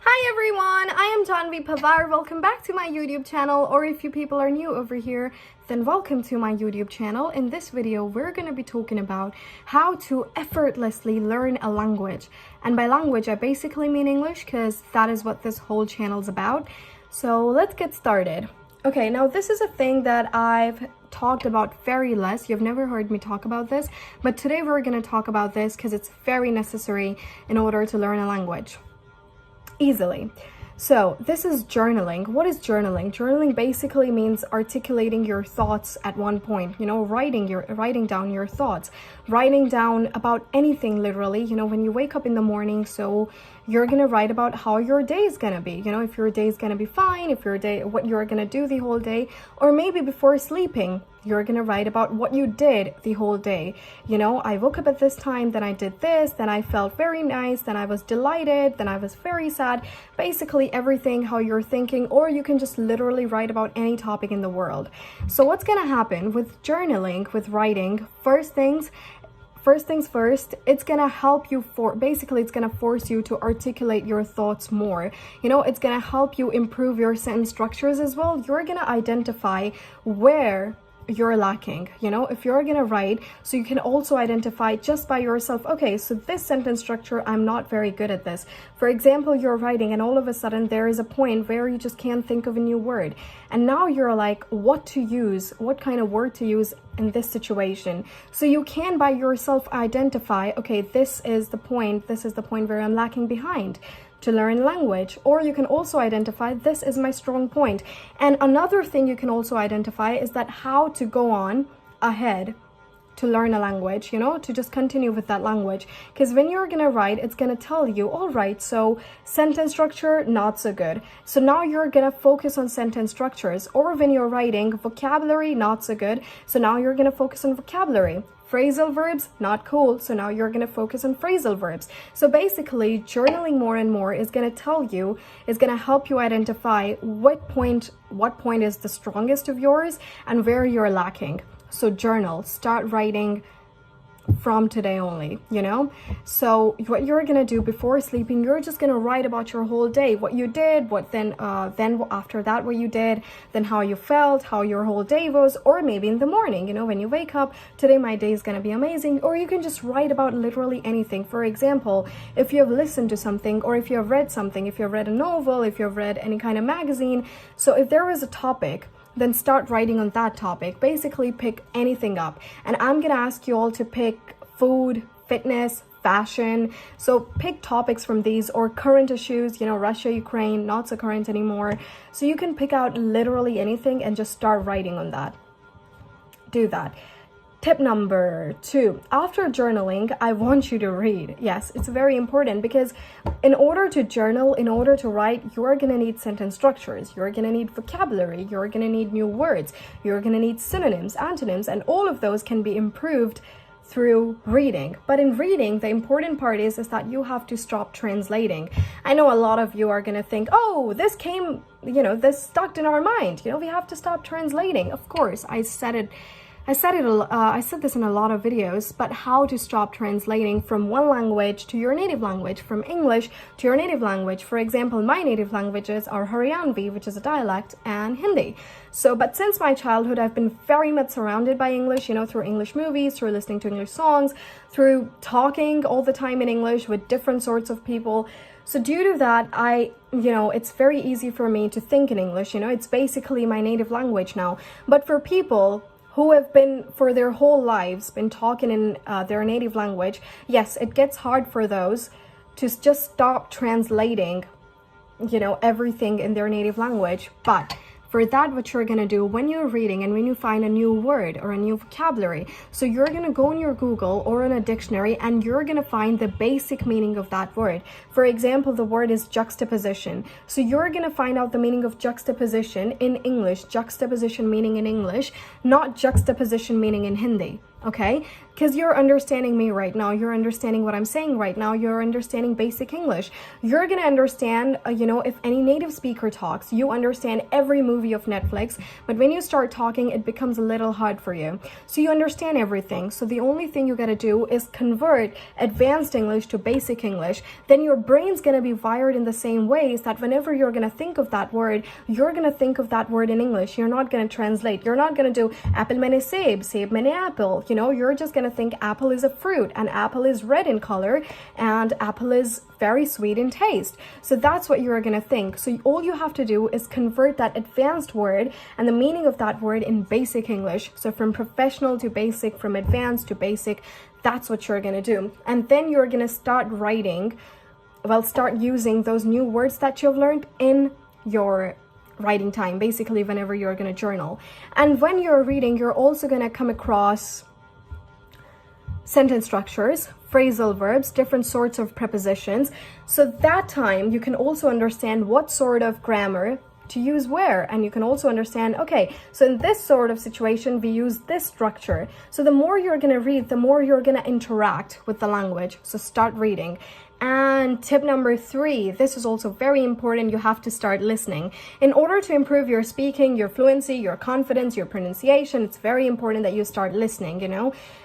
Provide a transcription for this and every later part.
Hi everyone, I am Janhavi Panwar. Welcome back to my YouTube channel, or if you people are new over here, then welcome to my YouTube channel. In this video, we're going to be talking about how to effortlessly learn a language. And by language, I basically mean English because that is what this whole channel is about. So let's get started. Okay, now this is a thing that I've talked about very less. You've never heard me talk about this, but today we're going to talk about this because it's very necessary in order to learn a language easily. So this is journaling. What is journaling? Journaling basically means articulating your thoughts at one point, writing down your thoughts, writing down about anything, literally, when you wake up in the morning. So you're going to write about how your day is going to be, if your day is going to be fine, what you're going to do the whole day, or maybe before sleeping, you're going to write about what you did the whole day. I woke up at this time, then I did this, then I felt very nice, then I was delighted, then I was very sad. Basically everything how you're thinking, or you can just literally write about any topic in the world. So what's going to happen with journaling, with writing, first things first, it's gonna help you it's gonna force you to articulate your thoughts more. It's gonna help you improve your sentence structures as well. You're gonna identify where you're lacking, if you're gonna write, so you can also identify just by yourself, okay, so this sentence structure, I'm not very good at this. For example, you're writing and all of a sudden there is a point where you just can't think of a new word, and now you're like, what kind of word to use in this situation. So you can by yourself identify, okay, this is the point where I'm lacking behind to learn language. Or you can also identify, this is my strong point. And another thing you can also identify is that how to go on ahead to learn a language, to just continue with that language. Because when you're gonna write, it's gonna tell you, all right, so sentence structure, not so good. So now you're gonna focus on sentence structures. Or when you're writing, vocabulary, not so good. So now you're gonna focus on vocabulary. Phrasal verbs, not cool. So now you're going to focus on phrasal verbs. So basically, journaling more and more is going to help you identify what point is the strongest of yours and where you're lacking. So journal, start writing from today only, So what you're going to do before sleeping, you're just going to write about your whole day, what you did, then after that, what you did, then how you felt, how your whole day was, or maybe in the morning, when you wake up, today my day is going to be amazing. Or you can just write about literally anything. For example, if you have listened to something, or if you have read something, if you have read a novel, if you have read any kind of magazine. So if there is a topic, then start writing on that topic. Basically pick anything up. And I'm gonna ask you all to pick food, fitness, fashion. So pick topics from these, or current issues, Russia, Ukraine, not so current anymore. So you can pick out literally anything and just start writing on that. Do that. Tip number 2, after journaling, I want you to read. Yes, it's very important, because in order to journal, in order to write, you're going to need sentence structures, you're going to need vocabulary, you're going to need new words, you're going to need synonyms, antonyms, and all of those can be improved through reading. But in reading, the important part is that you have to stop translating. I know a lot of you are going to think, oh, this stuck in our mind. We have to stop translating. Of course, I said this in a lot of videos, but how to stop translating from one language to your native language, from English to your native language. For example, my native languages are Haryanvi, which is a dialect, and Hindi. But since my childhood, I've been very much surrounded by English, through English movies, through listening to English songs, through talking all the time in English with different sorts of people. So due to that, it's very easy for me to think in English, it's basically my native language now. But for people who have been for their whole lives been talking in their native language, yes, it gets hard for those to just stop translating, everything in their native language. But for that, what you're going to do when you're reading and when you find a new word or a new vocabulary, so you're going to go in your Google or in a dictionary and you're going to find the basic meaning of that word. For example, the word is juxtaposition. So you're going to find out the meaning of juxtaposition in English, juxtaposition meaning in English, not juxtaposition meaning in Hindi. Okay, because you're understanding me right now. You're understanding what I'm saying right now. You're understanding basic English. You're gonna understand, if any native speaker talks, you understand every movie of Netflix, but when you start talking, it becomes a little hard for you. So you understand everything. So the only thing you gotta do is convert advanced English to basic English. Then your brain's gonna be wired in the same ways that whenever you're gonna think of that word, you're gonna think of that word in English. You're not gonna translate. You're not gonna do apple mene seb, seb mene apple. You're just gonna think apple is a fruit, and apple is red in color, and apple is very sweet in taste. So that's what you're gonna think. So all you have to do is convert that advanced word and the meaning of that word in basic English. So from professional to basic, from advanced to basic, that's what you're gonna do. And then you're gonna start start using those new words that you've learned in your writing time, basically whenever you're gonna journal. And when you're reading, you're also gonna come across sentence structures, phrasal verbs, different sorts of prepositions. So that time you can also understand what sort of grammar to use where, and you can also understand, okay, so in this sort of situation we use this structure. So the more you're going to read, the more you're going to interact with the language. So start reading. And tip number 3, this is also very important, you have to start listening. In order to improve your speaking, your fluency, your confidence, your pronunciation, it's very important that you start listening,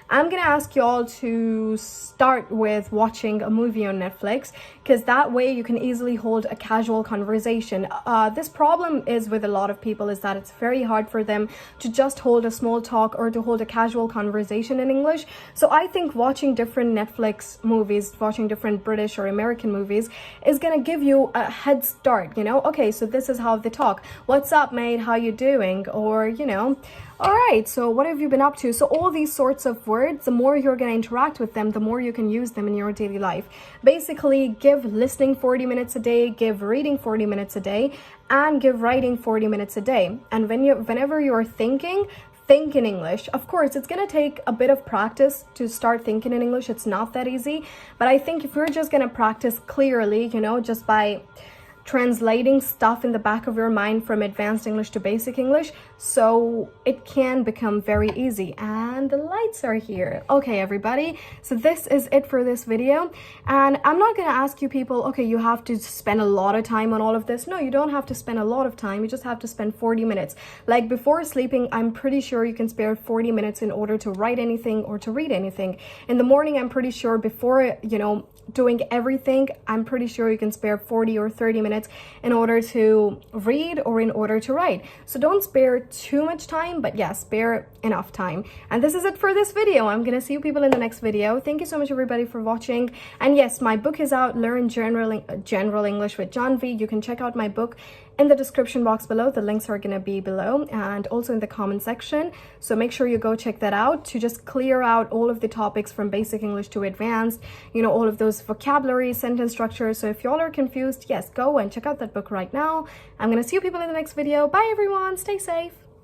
I'm gonna ask you all to start with watching a movie on Netflix, because that way you can easily hold a casual conversation. This problem is with a lot of people is that it's very hard for them to just hold a small talk or to hold a casual conversation in English. So I think watching different Netflix movies, watching different British or American movies is gonna give you a head start, okay, so this is how they talk. What's up, mate? How you doing? Or, all right, so what have you been up to? So all these sorts of words, the more you're going to interact with them, the more you can use them in your daily life. Basically, give listening 40 minutes a day, give reading 40 minutes a day, and give writing 40 minutes a day. And whenever you're thinking, think in English. Of course, it's going to take a bit of practice to start thinking in English. It's not that easy. But I think if you're just going to practice clearly, just by translating stuff in the back of your mind from advanced English to basic English, so it can become very easy. And the lights are here. Okay, everybody, so this is it for this video. And I'm not gonna ask you people, okay, you have to spend a lot of time on all of this. No, you don't have to spend a lot of time. You just have to spend 40 minutes. Like before sleeping, I'm pretty sure you can spare 40 minutes in order to write anything or to read anything. In the morning, I'm pretty sure before, doing everything, I'm pretty sure you can spare 40 or 30 minutes in order to read or in order to write. So don't spare too much time, but yeah, spare enough time. And this is it for this video. I'm gonna see you people in the next video. Thank you so much, everybody, for watching. And yes, my book is out, Learn General English with Janhavi. You can check out my book in the description box below. The links are gonna be below and also in the comment section. So make sure you go check that out to just clear out all of the topics from basic English to advanced, all of those vocabulary, sentence structures. So if y'all are confused, yes, go and check out that book right now. I'm gonna see you people in the next video. Bye everyone, stay safe.